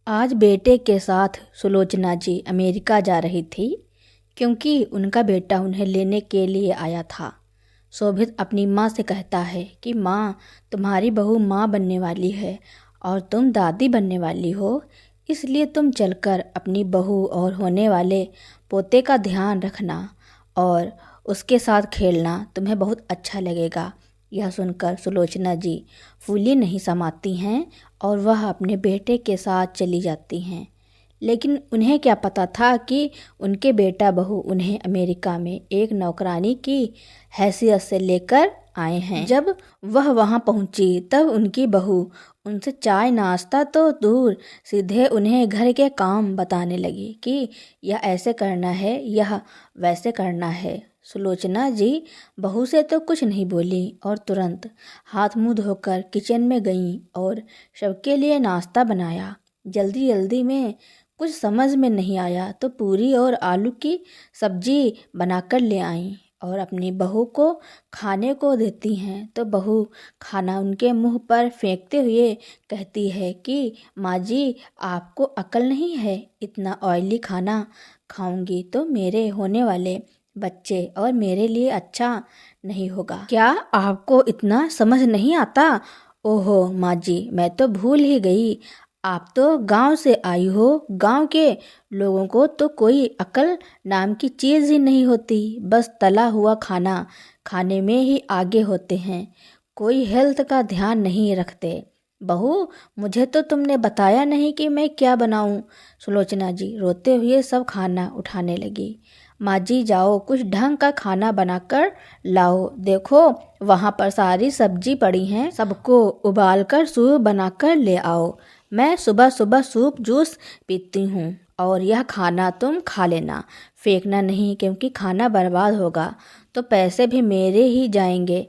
आज बेटे के साथ सुलोचना जी अमेरिका जा रही थी क्योंकि उनका बेटा उन्हें लेने के लिए आया था। शोभित अपनी माँ से कहता है कि माँ, तुम्हारी बहू माँ बनने वाली है और तुम दादी बनने वाली हो, इसलिए तुम चलकर अपनी बहू और होने वाले पोते का ध्यान रखना और उसके साथ खेलना, तुम्हें बहुत अच्छा लगेगा। यह सुनकर सुलोचना जी फूली नहीं समाती हैं और वह अपने बेटे के साथ चली जाती हैं। लेकिन उन्हें क्या पता था कि उनके बेटा बहू उन्हें अमेरिका में एक नौकरानी की हैसियत से लेकर आए हैं। जब वह वहां पहुंची तब उनकी बहू उनसे चाय नाश्ता तो दूर, सीधे उन्हें घर के काम बताने लगी कि यह ऐसे करना है, यह वैसे करना है। सुलोचना जी बहू से तो कुछ नहीं बोली और तुरंत हाथ मुंह धोकर किचन में गईं और सबके लिए नाश्ता बनाया। जल्दी जल्दी में कुछ समझ में नहीं आया तो पूरी और आलू की सब्जी बनाकर ले आईं और अपनी बहू को खाने को देती हैं तो बहू खाना उनके मुंह पर फेंकते हुए कहती है कि माँ जी, आपको अकल नहीं है, इतना ऑयली खाना खाऊंगी तो मेरे होने वाले बच्चे और मेरे लिए अच्छा नहीं होगा। क्या आपको इतना समझ नहीं आता? ओहो माँ जी, मैं तो भूल ही गई, आप तो गांव से आई हो। गांव के लोगों को तो कोई अकल नाम की चीज़ ही नहीं होती, बस तला हुआ खाना खाने में ही आगे होते हैं, कोई हेल्थ का ध्यान नहीं रखते। बहू, मुझे तो तुमने बताया नहीं कि मैं क्या बनाऊं। सुलोचना जी रोते हुए सब खाना उठाने लगी। माँ जी, जाओ कुछ ढंग का खाना बनाकर लाओ, देखो वहाँ पर सारी सब्जी पड़ी हैं, सबको उबाल कर सूप बनाकर ले आओ। मैं सुबह सुबह सूप जूस पीती हूँ और यह खाना तुम खा लेना, फेंकना नहीं, क्योंकि खाना बर्बाद होगा तो पैसे भी मेरे ही जाएंगे,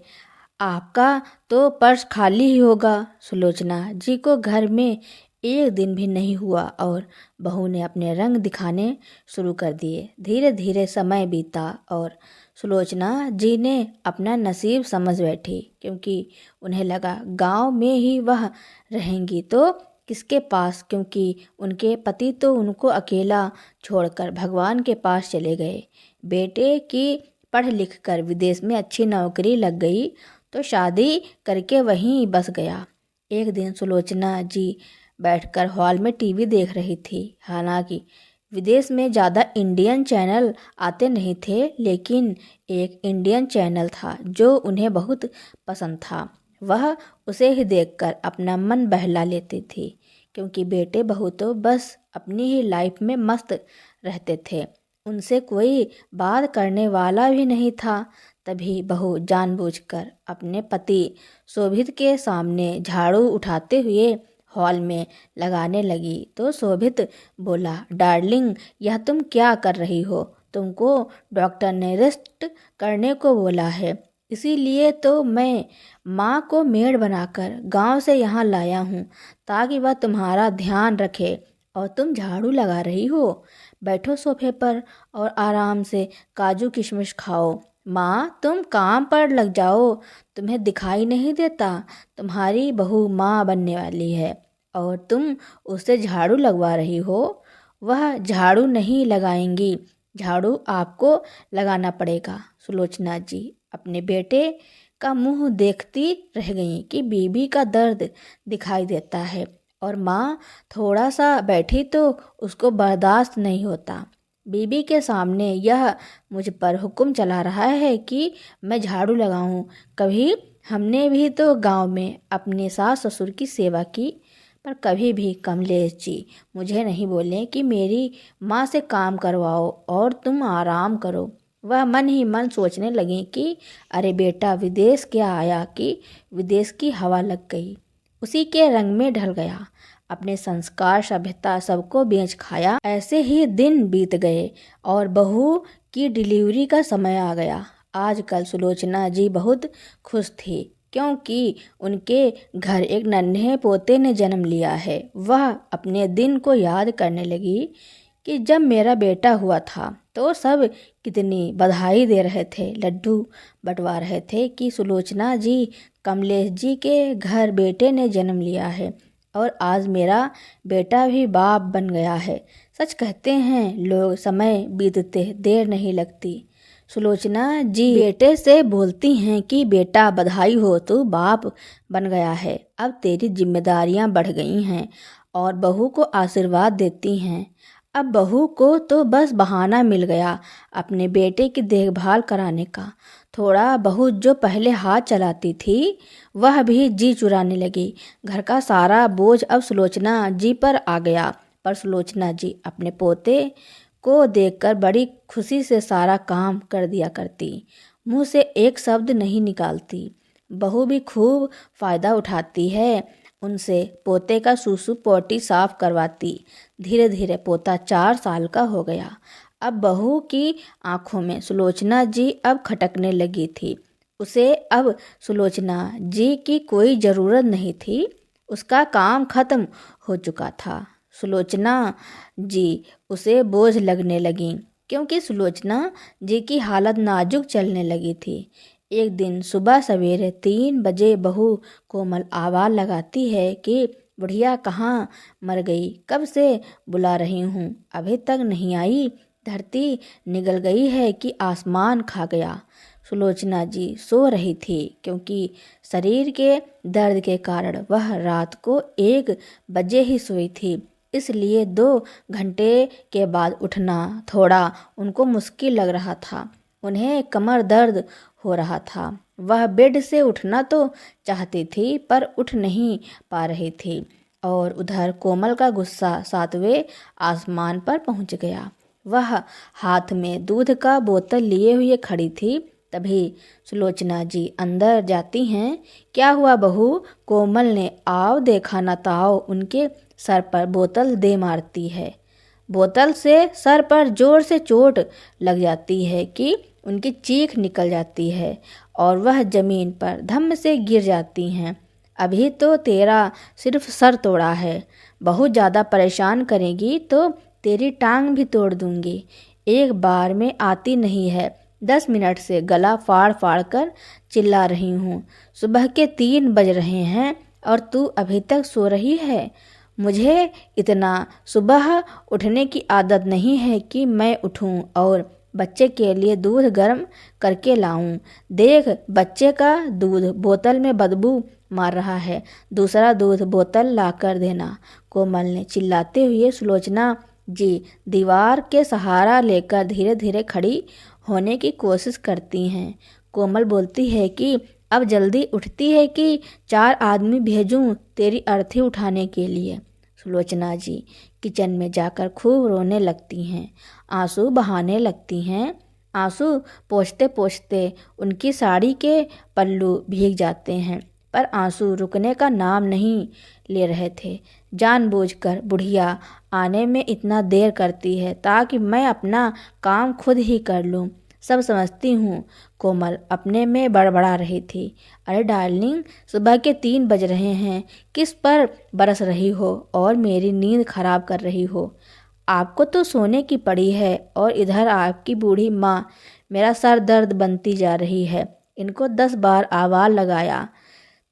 आपका तो पर्स खाली ही होगा। सुलोचना जी को घर में एक दिन भी नहीं हुआ और बहू ने अपने रंग दिखाने शुरू कर दिए। धीरे धीरे समय बीता और सुलोचना जी ने अपना नसीब समझ बैठी, क्योंकि उन्हें लगा गांव में ही वह रहेंगी तो किसके पास, क्योंकि उनके पति तो उनको अकेला छोड़कर भगवान के पास चले गए। बेटे की पढ़ लिख कर विदेश में अच्छी नौकरी लग गई तो शादी करके वहीं बस गया। एक दिन सुलोचना जी बैठकर हॉल में टीवी देख रही थी। हालांकि विदेश में ज़्यादा इंडियन चैनल आते नहीं थे, लेकिन एक इंडियन चैनल था जो उन्हें बहुत पसंद था। वह उसे ही देखकर अपना मन बहला लेती थी, क्योंकि बेटे बहू तो बस अपनी ही लाइफ में मस्त रहते थे, उनसे कोई बात करने वाला भी नहीं था। तभी बहू जानबूझकर अपने पति शोभित के सामने झाड़ू उठाते हुए हॉल में लगाने लगी तो शोभित बोला, डार्लिंग, यह तुम क्या कर रही हो? तुमको डॉक्टर ने रेस्ट करने को बोला है, इसीलिए तो मैं माँ को मेड बनाकर गांव से यहाँ लाया हूँ ताकि वह तुम्हारा ध्यान रखे, और तुम झाड़ू लगा रही हो। बैठो सोफे पर और आराम से काजू किशमिश खाओ। माँ, तुम काम पर लग जाओ, तुम्हें दिखाई नहीं देता तुम्हारी बहू माँ बनने वाली है और तुम उससे झाड़ू लगवा रही हो? वह झाड़ू नहीं लगाएंगी, झाड़ू आपको लगाना पड़ेगा। सुलोचना जी अपने बेटे का मुंह देखती रह गई कि बीबी का दर्द दिखाई देता है और माँ थोड़ा सा बैठी तो उसको बर्दाश्त नहीं होता। बीबी के सामने यह मुझ पर हुक्म चला रहा है कि मैं झाड़ू लगाऊं। कभी हमने भी तो गांव में अपने सास ससुर की सेवा की, पर कभी भी कमलेश जी मुझे नहीं बोले कि मेरी माँ से काम करवाओ और तुम आराम करो। वह मन ही मन सोचने लगी कि अरे बेटा विदेश क्या आया कि विदेश की हवा लग गई, उसी के रंग में ढल गया, अपने संस्कार सभ्यता सबको बेच खाया। ऐसे ही दिन बीत गए और बहू की डिलीवरी का समय आ गया। आजकल सुलोचना जी बहुत खुश थी, क्योंकि उनके घर एक नन्हे पोते ने जन्म लिया है। वह अपने दिन को याद करने लगी कि जब मेरा बेटा हुआ था तो सब कितनी बधाई दे रहे थे, लड्डू बंटवा रहे थे कि सुलोचना जी, कमलेश जी के घर बेटे ने जन्म लिया है। और आज मेरा बेटा भी बाप बन गया है। सच कहते हैं लोग, समय बीतते देर नहीं लगती। सुलोचना जी बेटे से बोलती हैं कि बेटा बधाई हो, तू बाप बन गया है, अब तेरी जिम्मेदारियां बढ़ गई हैं। और बहू को आशीर्वाद देती हैं। अब बहू को तो बस बहाना मिल गया अपने बेटे की देखभाल कराने का। थोड़ा बहू जो पहले हाथ चलाती थी वह भी जी चुराने लगी। घर का सारा बोझ अब सुलोचना जी पर आ गया। पर सुलोचना जी अपने पोते को देखकर बड़ी खुशी से सारा काम कर दिया करती, मुंह से एक शब्द नहीं निकालती। बहू भी खूब फायदा उठाती है उनसे, पोते का सूसू पोटी साफ करवाती। धीरे धीरे पोता 4 साल का हो गया। अब बहू की आंखों में सुलोचना जी अब खटकने लगी थी। उसे अब सुलोचना जी की कोई ज़रूरत नहीं थी, उसका काम खत्म हो चुका था। सुलोचना जी उसे बोझ लगने लगी, क्योंकि सुलोचना जी की हालत नाजुक चलने लगी थी। एक दिन सुबह सवेरे 3 बजे बहू कोमल आवाज़ लगाती है कि बुढ़िया कहाँ मर गई, कब से बुला रही हूँ, अभी तक नहीं आई। धरती निगल गई है कि आसमान खा गया। सुलोचना जी सो रही थी, क्योंकि शरीर के दर्द के कारण वह रात को 1 बजे ही सोई थी। इसलिए 2 घंटे के बाद उठना थोड़ा उनको मुश्किल लग रहा था। उन्हें कमर दर्द हो रहा था। वह बेड से उठना तो चाहती थी पर उठ नहीं पा रही थी। और उधर कोमल का गुस्सा 7वें आसमान पर पहुंच गया। वह हाथ में दूध का बोतल लिए हुए खड़ी थी। तभी सुलोचना जी अंदर जाती हैं। क्या हुआ बहू? कोमल ने आओ देखा न ताओ उनके सर पर बोतल दे मारती है। बोतल से सर पर जोर से चोट लग जाती है कि उनकी चीख निकल जाती है और वह जमीन पर धम्म से गिर जाती हैं। अभी तो तेरा सिर्फ सर तोड़ा है, बहुत ज़्यादा परेशान करेगी तो तेरी टांग भी तोड़ दूंगी। एक बार में आती नहीं है, 10 मिनट से गला फाड़ फाड़ कर चिल्ला रही हूँ। सुबह के 3 बज रहे हैं और तू अभी तक सो रही है। मुझे इतना सुबह उठने की आदत नहीं है कि मैं उठूं और बच्चे के लिए दूध गर्म करके लाऊं। देख, बच्चे का दूध बोतल में बदबू मार रहा है, दूसरा दूध बोतल लाकर देना। कोमल ने चिल्लाते हुए सुलोचना जी दीवार के सहारा लेकर धीरे धीरे खड़ी होने की कोशिश करती हैं। कोमल बोलती है कि अब जल्दी उठती है कि 4 आदमी भेजूं तेरी अर्थी उठाने के लिए। सुलोचना जी किचन में जाकर खूब रोने लगती हैं, आंसू बहाने लगती हैं। आंसू पोंछते पोंछते उनकी साड़ी के पल्लू भीग जाते हैं, पर आंसू रुकने का नाम नहीं ले रहे थे। जानबूझकर बुढ़िया आने में इतना देर करती है ताकि मैं अपना काम खुद ही कर लूं। सब समझती हूँ, कोमल अपने में बड़बड़ा रही थी। अरे डार्लिंग, सुबह के 3 बज रहे हैं, किस पर बरस रही हो और मेरी नींद खराब कर रही हो। आपको तो सोने की पड़ी है और इधर आपकी बूढ़ी माँ मेरा सर दर्द बनती जा रही है। इनको 10 बार आवाज़ लगाया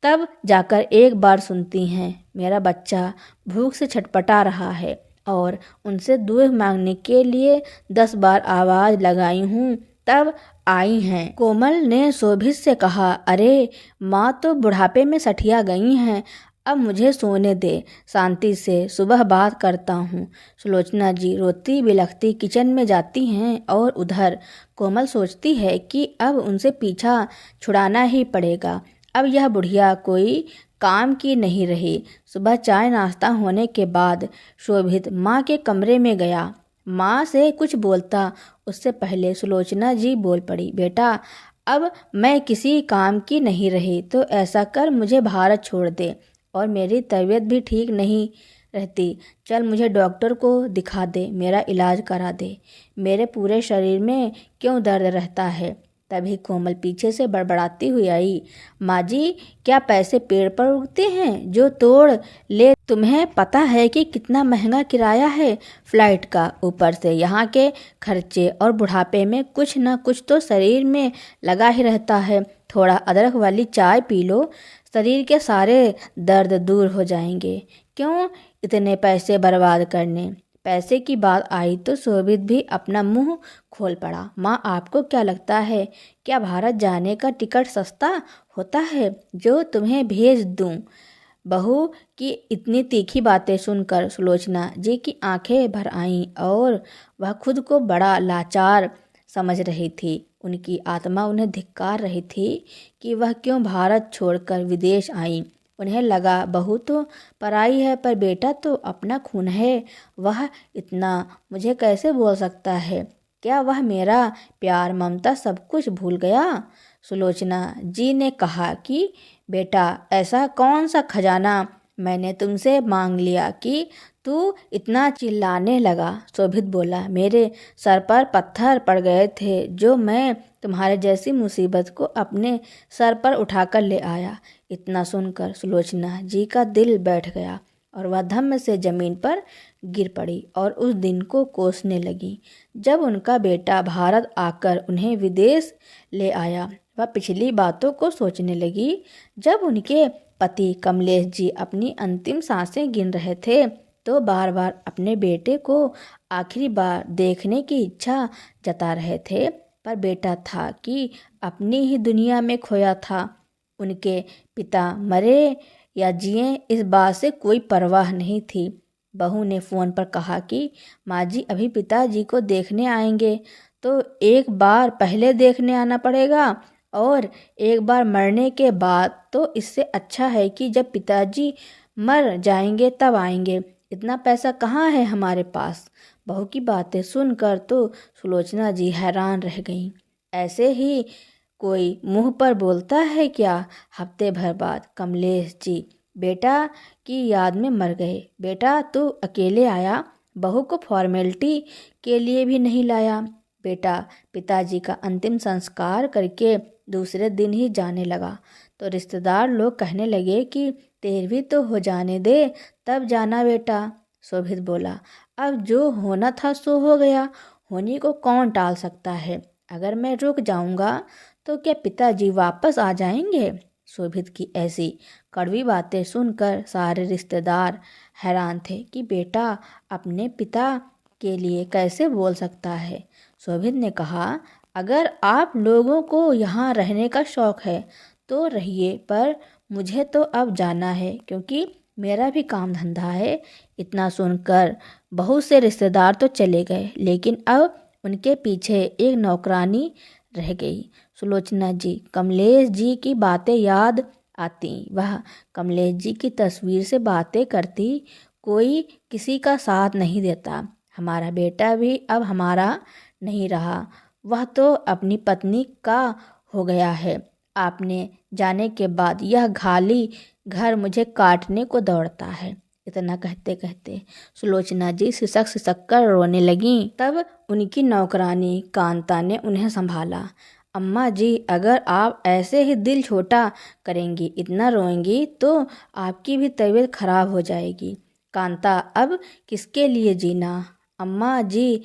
तब जाकर एक बार सुनती हैं। मेरा बच्चा भूख से छटपटा रहा है और उनसे दूध मांगने के लिए 10 बार आवाज़ लगाई हूँ तब आई हैं। कोमल ने शोभित से कहा, अरे माँ तो बुढ़ापे में सठिया गई हैं, अब मुझे सोने दे, शांति से सुबह बात करता हूँ। सुलोचना जी रोती बिलखती किचन में जाती हैं और उधर कोमल सोचती है कि अब उनसे पीछा छुड़ाना ही पड़ेगा। अब यह बुढ़िया कोई काम की नहीं रही। सुबह चाय नाश्ता होने के बाद शोभित माँ के कमरे में गया। माँ से कुछ बोलता उससे पहले सुलोचना जी बोल पड़ी, बेटा अब मैं किसी काम की नहीं रही तो ऐसा कर मुझे भारत छोड़ दे, और मेरी तबीयत भी ठीक नहीं रहती। चल मुझे डॉक्टर को दिखा दे, मेरा इलाज करा दे। मेरे पूरे शरीर में क्यों दर्द रहता है। तभी कोमल पीछे से बड़बड़ाती हुई आई, माँ जी क्या पैसे पेड़ पर उगते हैं जो तोड़ ले? तुम्हें पता है कि कितना महंगा किराया है फ्लाइट का, ऊपर से यहाँ के खर्चे, और बुढ़ापे में कुछ न कुछ तो शरीर में लगा ही रहता है। थोड़ा अदरक वाली चाय पी लो, शरीर के सारे दर्द दूर हो जाएंगे। क्यों इतने पैसे बर्बाद करने। पैसे की बात आई तो शोभित भी अपना मुंह खोल पड़ा। माँ, आपको क्या लगता है, क्या भारत जाने का टिकट सस्ता होता है जो तुम्हें भेज दूं? बहू की इतनी तीखी बातें सुनकर सुलोचना जी की आंखें भर आईं और वह खुद को बड़ा लाचार समझ रही थी। उनकी आत्मा उन्हें धिक्कार रही थी कि वह क्यों भारत छोड़कर विदेश आई। उन्हें लगा बहू तो पराई है पर बेटा तो अपना खून है। वह इतना मुझे कैसे बोल सकता है? क्या वह मेरा प्यार ममता सब कुछ भूल गया? सुलोचना जी ने कहा कि बेटा, ऐसा कौन सा खजाना मैंने तुमसे मांग लिया कि तू इतना चिल्लाने लगा? शोभित बोला, मेरे सर पर पत्थर पड़ गए थे जो मैं तुम्हारे जैसी मुसीबत को अपने सर पर उठाकर ले आया। इतना सुनकर सुलोचना जी का दिल बैठ गया और वह धम्म से जमीन पर गिर पड़ी और उस दिन को कोसने लगी जब उनका बेटा भारत आकर उन्हें विदेश ले आया। वह पिछली बातों को सोचने लगी। जब उनके पति कमलेश जी अपनी अंतिम सांसें गिन रहे थे तो बार बार अपने बेटे को आखिरी बार देखने की इच्छा जता रहे थे, पर बेटा था कि अपनी ही दुनिया में खोया था। उनके पिता मरे या जिए इस बात से कोई परवाह नहीं थी। बहू ने फ़ोन पर कहा कि माँ जी अभी पिताजी को देखने आएंगे, तो एक बार पहले देखने आना पड़ेगा और एक बार मरने के बाद, तो इससे अच्छा है कि जब पिताजी मर जाएंगे तब आएंगे। इतना पैसा कहाँ है हमारे पास? बहू की बातें सुनकर तो सुलोचना जी हैरान रह गईं। ऐसे ही कोई मुंह पर बोलता है क्या? हफ्ते भर बाद कमलेश जी बेटा की याद में मर गए। बेटा तू अकेले आया, बहू को फॉर्मेलिटी के लिए भी नहीं लाया। बेटा पिताजी का अंतिम संस्कार करके दूसरे दिन ही जाने लगा तो रिश्तेदार लोग कहने लगे कि 13वीं तो हो जाने दे तब जाना बेटा। शोभित बोला, अब जो होना था सो हो गया, होने को कौन टाल सकता है? अगर मैं रुक जाऊंगा तो क्या पिताजी वापस आ जाएंगे? शोभित की ऐसी कड़वी बातें सुनकर सारे रिश्तेदार हैरान थे कि बेटा अपने पिता के लिए कैसे बोल सकता है। शोभित ने कहा, अगर आप लोगों को यहाँ रहने का शौक़ है तो रहिए, पर मुझे तो अब जाना है क्योंकि मेरा भी काम धंधा है। इतना सुनकर बहुत से रिश्तेदार तो चले गए, लेकिन अब उनके पीछे एक नौकरानी रह गई। सुलोचना जी कमलेश जी की बातें याद आती। वह कमलेश जी की तस्वीर से बातें करती। कोई किसी का साथ नहीं देता। हमारा बेटा भी अब हमारा नहीं रहा, वह तो अपनी पत्नी का हो गया है। आपने जाने के बाद यह खाली घर मुझे काटने को दौड़ता है। इतना कहते कहते सुलोचना जी सिसक सिसक कर रोने लगीं। तब उनकी नौकरानी कांता ने उन्हें संभाला। अम्मा जी, अगर आप ऐसे ही दिल छोटा करेंगी, इतना रोएंगी तो आपकी भी तबीयत खराब हो जाएगी। कांता, अब किसके लिए जीना? अम्मा जी,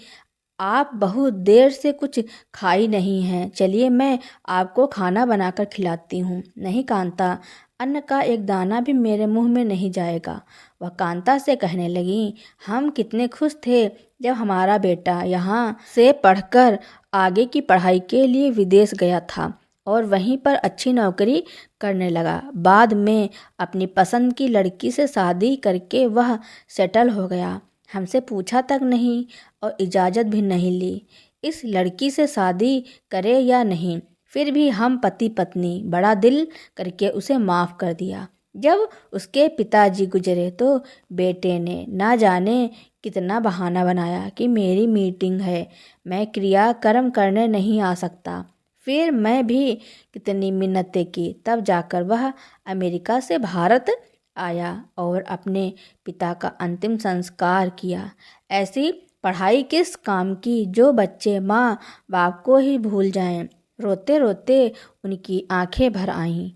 आप बहुत देर से कुछ खाई नहीं हैं, चलिए मैं आपको खाना बनाकर खिलाती हूँ। नहीं कांता, अन्न का एक दाना भी मेरे मुंह में नहीं जाएगा। वह कांता से कहने लगी, हम कितने खुश थे जब हमारा बेटा यहाँ से पढ़कर आगे की पढ़ाई के लिए विदेश गया था और वहीं पर अच्छी नौकरी करने लगा। बाद में अपनी पसंद की लड़की से शादी करके वह सेटल हो गया। हमसे पूछा तक नहीं और इजाज़त भी नहीं ली इस लड़की से शादी करे या नहीं। फिर भी हम पति पत्नी बड़ा दिल करके उसे माफ़ कर दिया। जब उसके पिताजी गुजरे तो बेटे ने ना जाने कितना बहाना बनाया कि मेरी मीटिंग है, मैं क्रियाकर्म करने नहीं आ सकता। फिर मैं भी कितनी मिन्नतें की, तब जाकर वह अमेरिका से भारत आया और अपने पिता का अंतिम संस्कार किया। ऐसी पढ़ाई किस काम की जो बच्चे माँ बाप को ही भूल जाएं। रोते रोते उनकी आंखें भर आईं।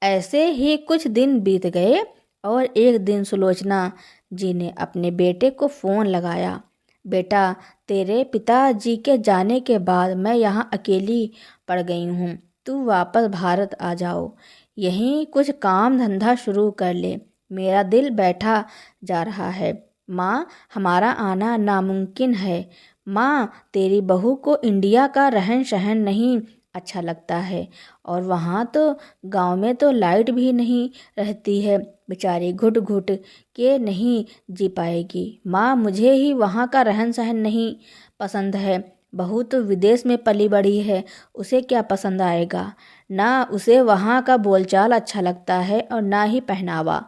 ऐसे ही कुछ दिन बीत गए और एक दिन सुलोचना जी ने अपने बेटे को फ़ोन लगाया। बेटा, तेरे पिताजी के जाने के बाद मैं यहाँ अकेली पड़ गई हूँ, तू वापस भारत आ जाओ, यहीं कुछ काम धंधा शुरू कर ले। मेरा दिल बैठा जा रहा है। माँ, हमारा आना नामुमकिन है। माँ, तेरी बहू को इंडिया का रहन सहन नहीं अच्छा लगता है, और वहाँ तो गांव में तो लाइट भी नहीं रहती है। बेचारी घुट घुट के नहीं जी पाएगी। माँ, मुझे ही वहाँ का रहन सहन नहीं पसंद है। बहू तो विदेश में पली बड़ी है, उसे क्या पसंद आएगा? ना उसे वहाँ का बोलचाल अच्छा लगता है और ना ही पहनावा।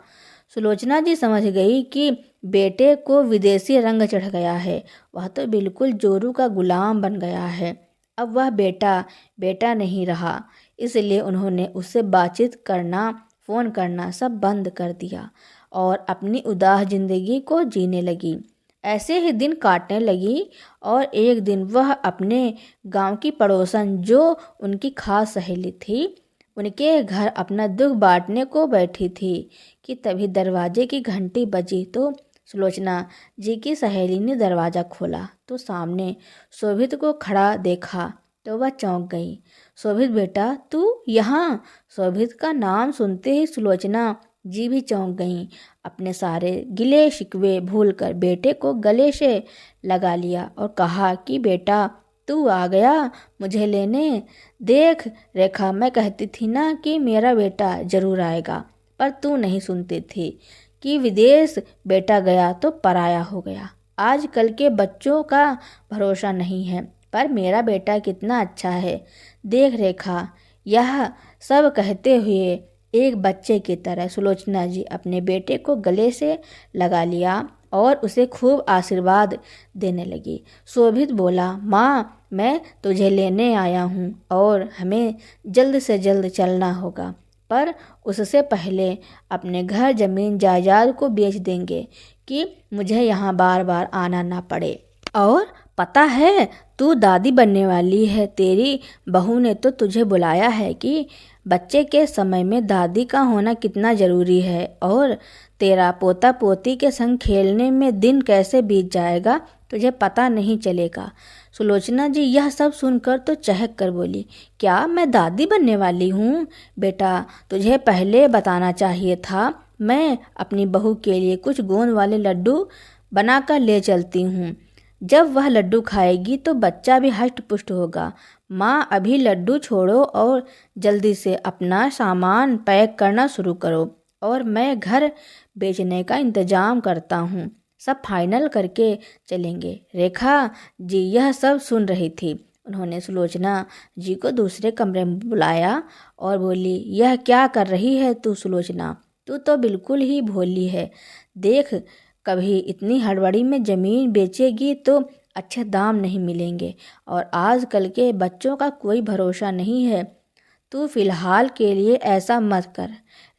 सुलोचना जी समझ गई कि बेटे को विदेशी रंग चढ़ गया है। वह तो बिल्कुल जोरू का गुलाम बन गया है। अब वह बेटा बेटा नहीं रहा। इसलिए उन्होंने उससे बातचीत करना, फ़ोन करना सब बंद कर दिया और अपनी उदास जिंदगी को जीने लगी। ऐसे ही दिन काटने लगी और एक दिन वह अपने गांव की पड़ोसन, जो उनकी खास सहेली थी, उनके घर अपना दुख बांटने को बैठी थी कि तभी दरवाजे की घंटी बजी। तो सुलोचना जी की सहेली ने दरवाज़ा खोला तो सामने शोभित को खड़ा देखा तो वह चौंक गई। शोभित बेटा, तू यहाँ? शोभित का नाम सुनते ही सुलोचना जी भी चौंक गईं। अपने सारे गिले शिकवे भूलकर बेटे को गले से लगा लिया और कहा कि बेटा, तू आ गया मुझे लेने। देख रेखा, मैं कहती थी ना कि मेरा बेटा जरूर आएगा, पर तू नहीं सुनती थी कि विदेश बेटा गया तो पराया हो गया। आजकल के बच्चों का भरोसा नहीं है, पर मेरा बेटा कितना अच्छा है। देख रेखा, यह सब कहते हुए एक बच्चे की तरह सुलोचना जी अपने बेटे को गले से लगा लिया और उसे खूब आशीर्वाद देने लगी। शोभित बोला, माँ, मैं तुझे लेने आया हूँ और हमें जल्द से जल्द चलना होगा, पर उससे पहले अपने घर जमीन जायदाद को बेच देंगे कि मुझे यहाँ बार बार आना ना पड़े। और पता है, तू दादी बनने वाली है। तेरी बहू ने तो तुझे बुलाया है कि बच्चे के समय में दादी का होना कितना ज़रूरी है, और तेरा पोता पोती के संग खेलने में दिन कैसे बीत जाएगा तुझे पता नहीं चलेगा। सुलोचना जी यह सब सुनकर तो चहक कर बोली, क्या मैं दादी बनने वाली हूँ? बेटा, तुझे पहले बताना चाहिए था। मैं अपनी बहू के लिए कुछ गोंद वाले लड्डू बनाकर ले चलती हूँ। जब वह लड्डू खाएगी तो बच्चा भी हष्ट पुष्ट होगा। माँ, अभी लड्डू छोड़ो और जल्दी से अपना सामान पैक करना शुरू करो और मैं घर बेचने का इंतजाम करता हूँ। सब फाइनल करके चलेंगे। रेखा जी यह सब सुन रही थी। उन्होंने सुलोचना जी को दूसरे कमरे में बुलाया और बोली, यह क्या कर रही है तू सुलोचना? तू तो बिल्कुल ही भोली है। देख, कभी इतनी हड़बड़ी में ज़मीन बेचेगी तो अच्छे दाम नहीं मिलेंगे, और आजकल के बच्चों का कोई भरोसा नहीं है। तू फिलहाल के लिए ऐसा मत कर।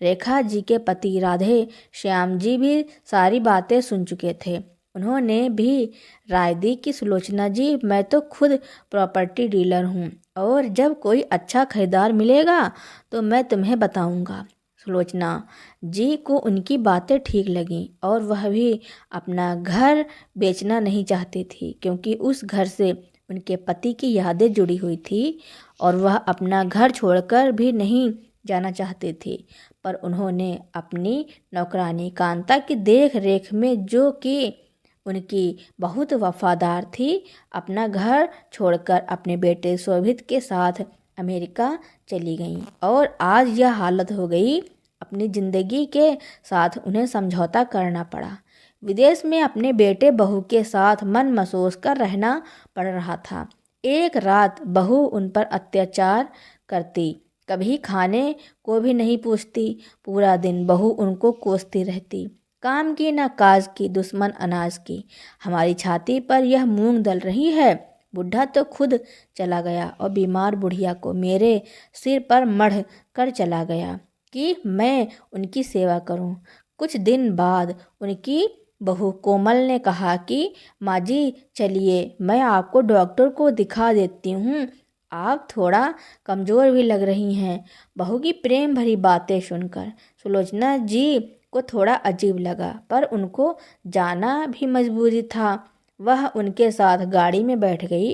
रेखा जी के पति राधे श्याम जी भी सारी बातें सुन चुके थे। उन्होंने भी राय दी कि सुलोचना जी, मैं तो खुद प्रॉपर्टी डीलर हूँ और जब कोई अच्छा खरीदार मिलेगा तो मैं तुम्हें बताऊँगा। सुलोचना जी को उनकी बातें ठीक लगीं और वह भी अपना घर बेचना नहीं चाहती थी, क्योंकि उस घर से उनके पति की यादें जुड़ी हुई थी और वह अपना घर छोड़कर भी नहीं जाना चाहती थी। पर उन्होंने अपनी नौकरानी कांता की देख रेख में, जो कि उनकी बहुत वफादार थी, अपना घर छोड़कर अपने बेटे शोभित के साथ अमेरिका चली गईं। और आज यह हालत हो गई, अपनी ज़िंदगी के साथ उन्हें समझौता करना पड़ा। विदेश में अपने बेटे बहू के साथ मन मसोस कर रहना पड़ रहा था। एक रात बहू उन पर अत्याचार करती, कभी खाने को भी नहीं पूछती। पूरा दिन बहू उनको कोसती रहती, काम की ना काज की, दुश्मन अनाज की। हमारी छाती पर यह मूंग दल रही है। बुढ़ा तो खुद चला गया और बीमार बुढ़िया को मेरे सिर पर मढ़ कर चला गया कि मैं उनकी सेवा करूं। कुछ दिन बाद उनकी बहू कोमल ने कहा कि माँ जी, चलिए मैं आपको डॉक्टर को दिखा देती हूँ, आप थोड़ा कमज़ोर भी लग रही हैं। बहू की प्रेम भरी बातें सुनकर सुलोचना जी को थोड़ा अजीब लगा, पर उनको जाना भी मजबूरी था। वह उनके साथ गाड़ी में बैठ गई।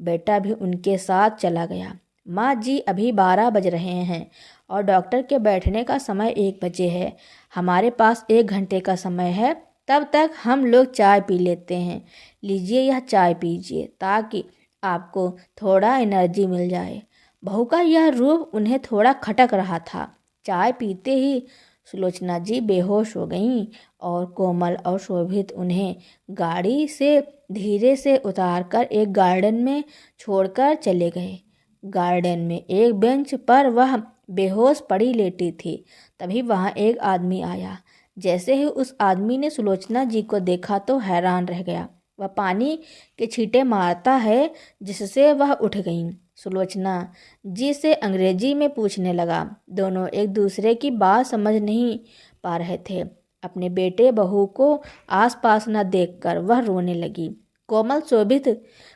बेटा भी उनके साथ चला गया। माँ जी, अभी 12 बज रहे हैं और डॉक्टर के बैठने का समय 1 बजे है। हमारे पास 1 घंटे का समय है, तब तक हम लोग चाय पी लेते हैं। लीजिए, यह चाय पीजिए ताकि आपको थोड़ा एनर्जी मिल जाए। बहू का यह रूप उन्हें थोड़ा खटक रहा था। चाय पीते ही सुलोचना जी बेहोश हो गईं और कोमल और शोभित उन्हें गाड़ी से धीरे से उतारकर एक गार्डन में छोड़कर चले गए। गार्डन में एक बेंच पर वह बेहोश पड़ी लेटी थी। तभी वहां एक आदमी आया। जैसे ही उस आदमी ने सुलोचना जी को देखा तो हैरान रह गया। वह पानी के छींटे मारता है, जिससे वह उठ गईं। सुलोचना जी से अंग्रेजी में पूछने लगा। दोनों एक दूसरे की बात समझ नहीं पा रहे थे। अपने बेटे बहू को आसपास न देखकर वह रोने लगी। कोमल शोभित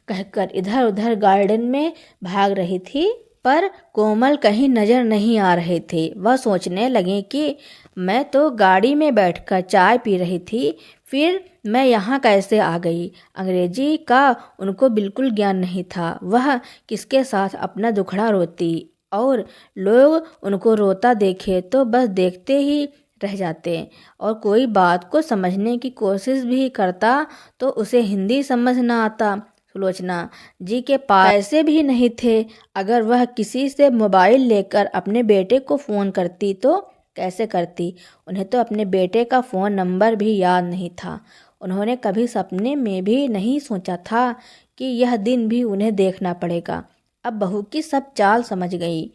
कहकर इधर उधर गार्डन में भाग रही थी, पर कोमल कहीं नजर नहीं आ रहे थे। वह सोचने लगी कि मैं तो गाड़ी में बैठकर चाय पी रही थी, फिर मैं यहाँ कैसे आ गई। अंग्रेजी का उनको बिल्कुल ज्ञान नहीं था। वह किसके साथ अपना दुखड़ा रोती और लोग उनको रोता देखे तो बस देखते ही रह जाते, और कोई बात को समझने की कोशिश भी करता तो उसे हिंदी समझ न आता। सुलोचना जी के पास पैसे भी नहीं थे। अगर वह किसी से मोबाइल लेकर अपने बेटे को फ़ोन करती तो कैसे करती। उन्हें तो अपने बेटे का फ़ोन नंबर भी याद नहीं था। उन्होंने कभी सपने में भी नहीं सोचा था कि यह दिन भी उन्हें देखना पड़ेगा। अब बहू की सब चाल समझ गई।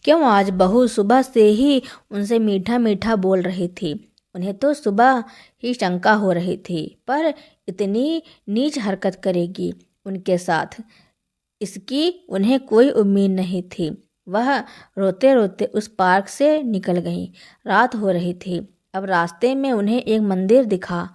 क्यों आज बहू सुबह से ही उनसे मीठा मीठा बोल रही थी। उन्हें तो सुबह ही शंका हो रही थी, पर इतनी नीच हरकत करेगी उनके साथ, इसकी उन्हें कोई उम्मीद नहीं थी। वह रोते रोते उस पार्क से निकल गईं। रात हो रही थी। अब रास्ते में उन्हें एक मंदिर दिखा।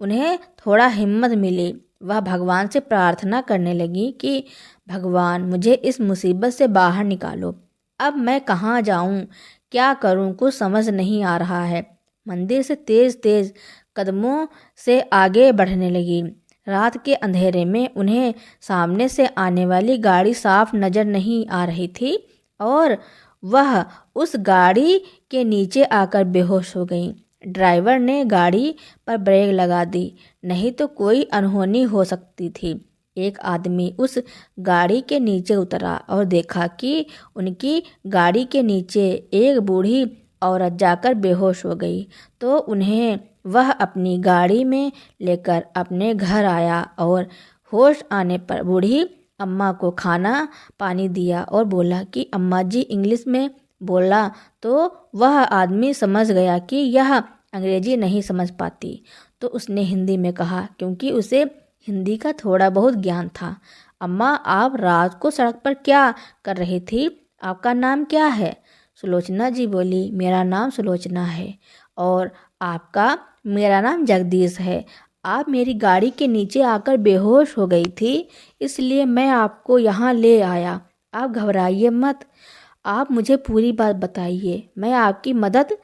उन्हें थोड़ा हिम्मत मिली। वह भगवान से प्रार्थना करने लगी कि भगवान, मुझे इस मुसीबत से बाहर निकालो। अब मैं कहाँ जाऊँ, क्या करूँ, कुछ समझ नहीं आ रहा है। मंदिर से तेज तेज कदमों से आगे बढ़ने लगी। रात के अंधेरे में उन्हें सामने से आने वाली गाड़ी साफ नजर नहीं आ रही थी और वह उस गाड़ी के नीचे आकर बेहोश हो गई। ड्राइवर ने गाड़ी पर ब्रेक लगा दी, नहीं तो कोई अनहोनी हो सकती थी। एक आदमी उस गाड़ी के नीचे उतरा और देखा कि उनकी गाड़ी के नीचे एक बूढ़ी औरत जाकर बेहोश हो गई, तो उन्हें वह अपनी गाड़ी में लेकर अपने घर आया और होश आने पर बूढ़ी अम्मा को खाना पानी दिया और बोला कि अम्मा जी इंग्लिश में बोला, तो वह आदमी समझ गया कि यह अंग्रेजी नहीं समझ पाती, तो उसने हिंदी में कहा, क्योंकि उसे हिंदी का थोड़ा बहुत ज्ञान था। अम्मा, आप रात को सड़क पर क्या कर रही थी? आपका नाम क्या है? सुलोचना जी बोली, मेरा नाम सुलोचना है। और आपका? मेरा नाम जगदीश है। आप मेरी गाड़ी के नीचे आकर बेहोश हो गई थी, इसलिए मैं आपको यहाँ ले आया। आप घबराइए मत, आप मुझे पूरी बात बताइए, मैं आपकी मदद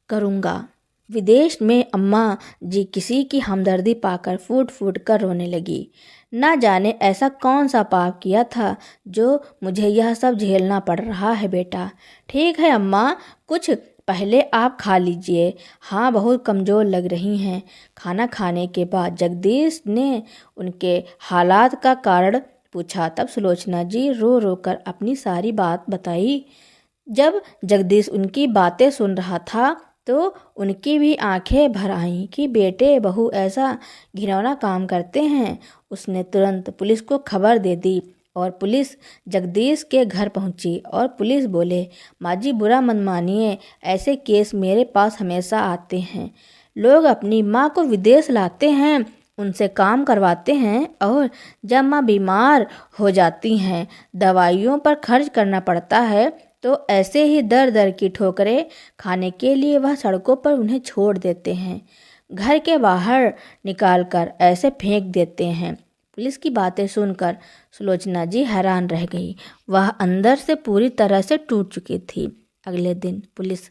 करूँगा। विदेश में अम्मा जी किसी की हमदर्दी पाकर फूट फूट कर रोने लगी। ना जाने ऐसा कौन सा पाप किया था जो मुझे यह सब झेलना पड़ रहा है बेटा। ठीक है अम्मा, कुछ पहले आप खा लीजिए। हाँ, बहुत कमज़ोर लग रही हैं। खाना खाने के बाद जगदीश ने उनके हालात का कारण पूछा। तब सुलोचना जी रो रो कर अपनी सारी बात बताई। जब जगदीश उनकी बातें सुन रहा था तो उनकी भी आंखें भर आईं कि बेटे बहू ऐसा घिनौना काम करते हैं। उसने तुरंत पुलिस को खबर दे दी और पुलिस जगदीश के घर पहुंची और पुलिस बोले, माँ जी बुरा मत मानिए, ऐसे केस मेरे पास हमेशा आते हैं। लोग अपनी माँ को विदेश लाते हैं, उनसे काम करवाते हैं और जब माँ बीमार हो जाती हैं, दवाइयों पर खर्च करना पड़ता है, तो ऐसे ही दर दर की ठोकरें खाने के लिए वह सड़कों पर उन्हें छोड़ देते हैं, घर के बाहर निकालकर ऐसे फेंक देते हैं। पुलिस की बातें सुनकर सुलोचना जी हैरान रह गई। वह अंदर से पूरी तरह से टूट चुकी थी। अगले दिन पुलिस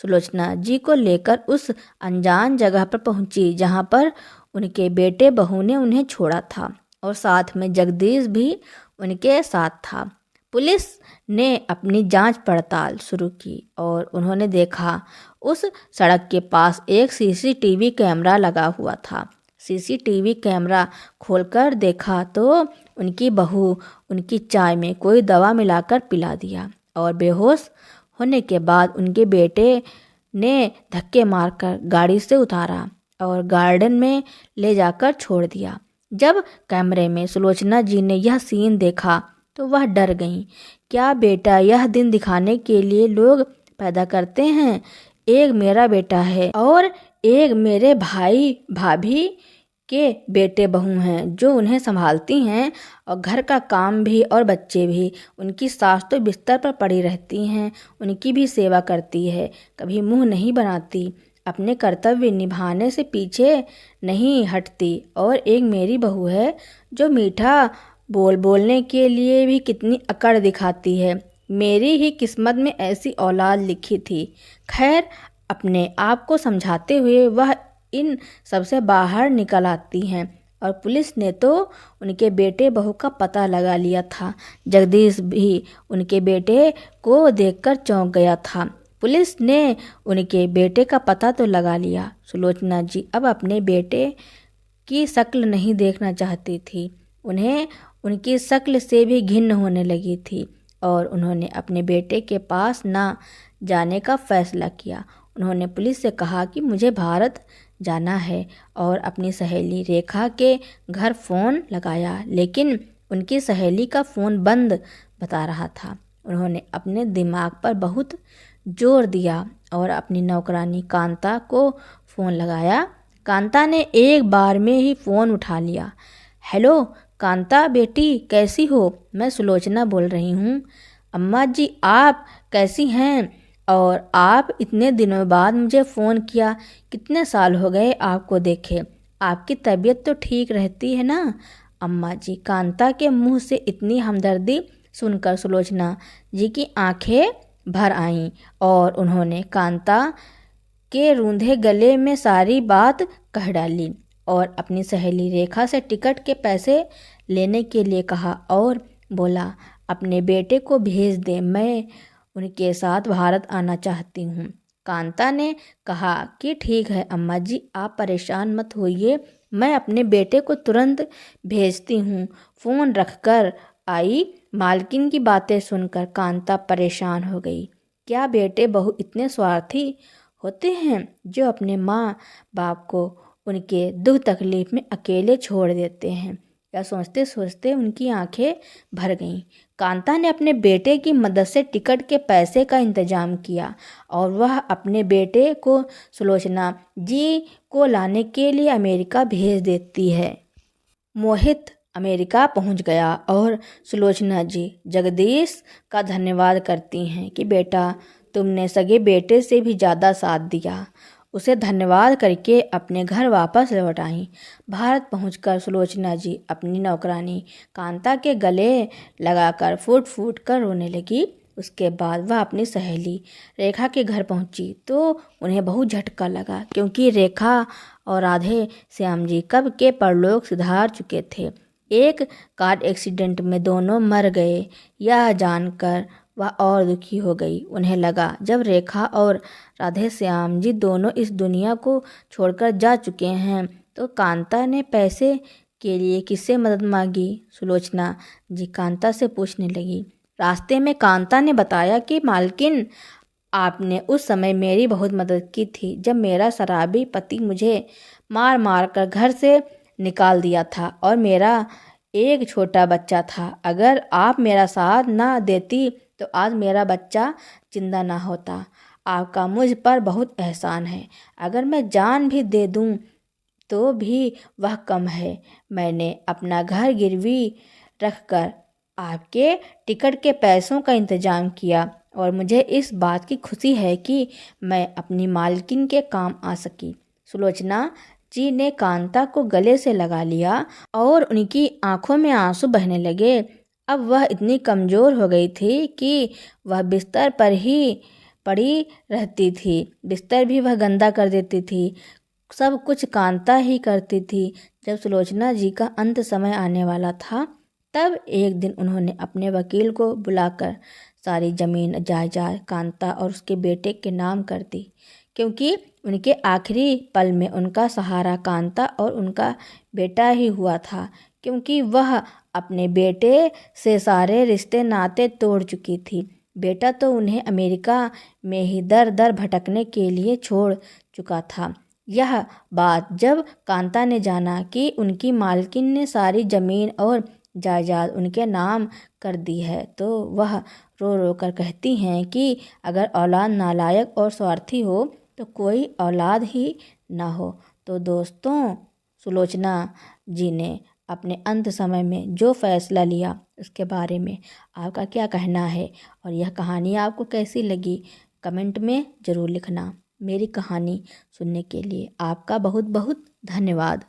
सुलोचना जी को लेकर उस अनजान जगह पर पहुंची जहां पर उनके बेटे बहू ने उन्हें छोड़ा था और साथ में जगदीश भी उनके साथ था। पुलिस ने अपनी जांच पड़ताल शुरू की और उन्होंने देखा उस सड़क के पास एक सीसीटीवी कैमरा लगा हुआ था। सीसीटीवी कैमरा खोलकर देखा तो उनकी बहू उनकी चाय में कोई दवा मिलाकर पिला दिया और बेहोश होने के बाद उनके बेटे ने धक्के मारकर गाड़ी से उतारा और गार्डन में ले जाकर छोड़ दिया। जब कैमरे में सुलोचना जी ने यह सीन देखा तो वह डर गईं। क्या बेटा, यह दिन दिखाने के लिए लोग पैदा करते हैं। एक मेरा बेटा है और एक मेरे भाई भाभी के बेटे बहू हैं जो उन्हें संभालती हैं और घर का काम भी और बच्चे भी। उनकी सास तो बिस्तर पर पड़ी रहती हैं, उनकी भी सेवा करती है, कभी मुंह नहीं बनाती, अपने कर्तव्य निभाने से पीछे नहीं हटती। और एक मेरी बहू है जो मीठा बोलने के लिए भी कितनी अकड़ दिखाती है। मेरी ही किस्मत में ऐसी औलाद लिखी थी। खैर, अपने आप को समझाते हुए वह इन सबसे बाहर निकल आती हैं और पुलिस ने तो उनके बेटे बहू का पता लगा लिया था। जगदीश भी उनके बेटे को देखकर चौंक गया था। पुलिस ने उनके बेटे का पता तो लगा लिया। सुलोचना जी अब अपने बेटे की शक्ल नहीं देखना चाहती थी। उन्हें उनकी शक्ल से भी घिन्न होने लगी थी और उन्होंने अपने बेटे के पास ना जाने का फैसला किया। उन्होंने पुलिस से कहा कि मुझे भारत जाना है और अपनी सहेली रेखा के घर फ़ोन लगाया, लेकिन उनकी सहेली का फ़ोन बंद बता रहा था। उन्होंने अपने दिमाग पर बहुत जोर दिया और अपनी नौकरानी कांता को फ़ोन लगाया। कांता ने एक बार में ही फ़ोन उठा लिया। हेलो कांता बेटी, कैसी हो? मैं सुलोचना बोल रही हूँ। अम्मा जी, आप कैसी हैं? और आप इतने दिनों बाद मुझे फ़ोन किया, कितने साल हो गए आपको देखे। आपकी तबीयत तो ठीक रहती है ना अम्मा जी? कांता के मुंह से इतनी हमदर्दी सुनकर सुलोचना जी की आंखें भर आईं और उन्होंने कांता के रूंधे गले में सारी बात कह डाली और अपनी सहेली रेखा से टिकट के पैसे लेने के लिए कहा और बोला, अपने बेटे को भेज दे, मैं उनके साथ भारत आना चाहती हूँ। कांता ने कहा कि ठीक है अम्मा जी, आप परेशान मत होइए, मैं अपने बेटे को तुरंत भेजती हूँ। फ़ोन रखकर आई। मालकिन की बातें सुनकर कांता परेशान हो गई। क्या बेटे बहू इतने स्वार्थी होते हैं जो अपने माँ बाप को उनके दुख तकलीफ में अकेले छोड़ देते हैं? या सोचते सोचते उनकी आंखें भर गईं। कांता ने अपने बेटे की मदद से टिकट के पैसे का इंतजाम किया और वह अपने बेटे को सुलोचना जी को लाने के लिए अमेरिका भेज देती है। मोहित अमेरिका पहुंच गया और सुलोचना जी जगदीश का धन्यवाद करती हैं कि बेटा, तुमने सगे बेटे से भी ज़्यादा साथ दिया। उसे धन्यवाद करके अपने घर वापस लौट आईं। भारत पहुंचकर सुलोचना जी अपनी नौकरानी कांता के गले लगाकर फूट फूट कर रोने लगी। उसके बाद वह अपनी सहेली रेखा के घर पहुंची तो उन्हें बहुत झटका लगा, क्योंकि रेखा और राधे श्याम जी कब के परलोक सिधार चुके थे। एक कार एक्सीडेंट में दोनों मर गए, यह जानकर वह और दुखी हो गई। उन्हें लगा जब रेखा और राधे श्याम जी दोनों इस दुनिया को छोड़कर जा चुके हैं तो कांता ने पैसे के लिए किससे मदद मांगी? सुलोचना जी कांता से पूछने लगी। रास्ते में कांता ने बताया कि मालकिन, आपने उस समय मेरी बहुत मदद की थी जब मेरा शराबी पति मुझे मार मार कर घर से निकाल दिया था और मेरा एक छोटा बच्चा था। अगर आप मेरा साथ ना देती तो आज मेरा बच्चा जिंदा ना होता। आपका मुझ पर बहुत एहसान है। अगर मैं जान भी दे दूं तो भी वह कम है। मैंने अपना घर गिरवी रखकर आपके टिकट के पैसों का इंतजाम किया और मुझे इस बात की खुशी है कि मैं अपनी मालकिन के काम आ सकी। सुलोचना जी ने कांता को गले से लगा लिया और उनकी आंखों में आंसू बहने लगे। अब वह इतनी कमज़ोर हो गई थी कि वह बिस्तर पर ही पड़ी रहती थी। बिस्तर भी वह गंदा कर देती थी। सब कुछ कांता ही करती थी। जब सुलोचना जी का अंत समय आने वाला था तब एक दिन उन्होंने अपने वकील को बुलाकर सारी ज़मीन जायदाद कांता और उसके बेटे के नाम कर दी, क्योंकि उनके आखिरी पल में उनका सहारा कांता और उनका बेटा ही हुआ था, क्योंकि वह अपने बेटे से सारे रिश्ते नाते तोड़ चुकी थी। बेटा तो उन्हें अमेरिका में ही दर दर भटकने के लिए छोड़ चुका था। यह बात जब कांता ने जाना कि उनकी मालकिन ने सारी ज़मीन और जायदाद उनके नाम कर दी है, तो वह रो रो कर कहती हैं कि अगर औलाद नालायक और स्वार्थी हो तो कोई औलाद ही ना हो। तो दोस्तों, सुलोचना जी ने अपने अंत समय में जो फैसला लिया उसके बारे में आपका क्या कहना है, और यह कहानी आपको कैसी लगी कमेंट में ज़रूर लिखना। मेरी कहानी सुनने के लिए आपका बहुत बहुत धन्यवाद।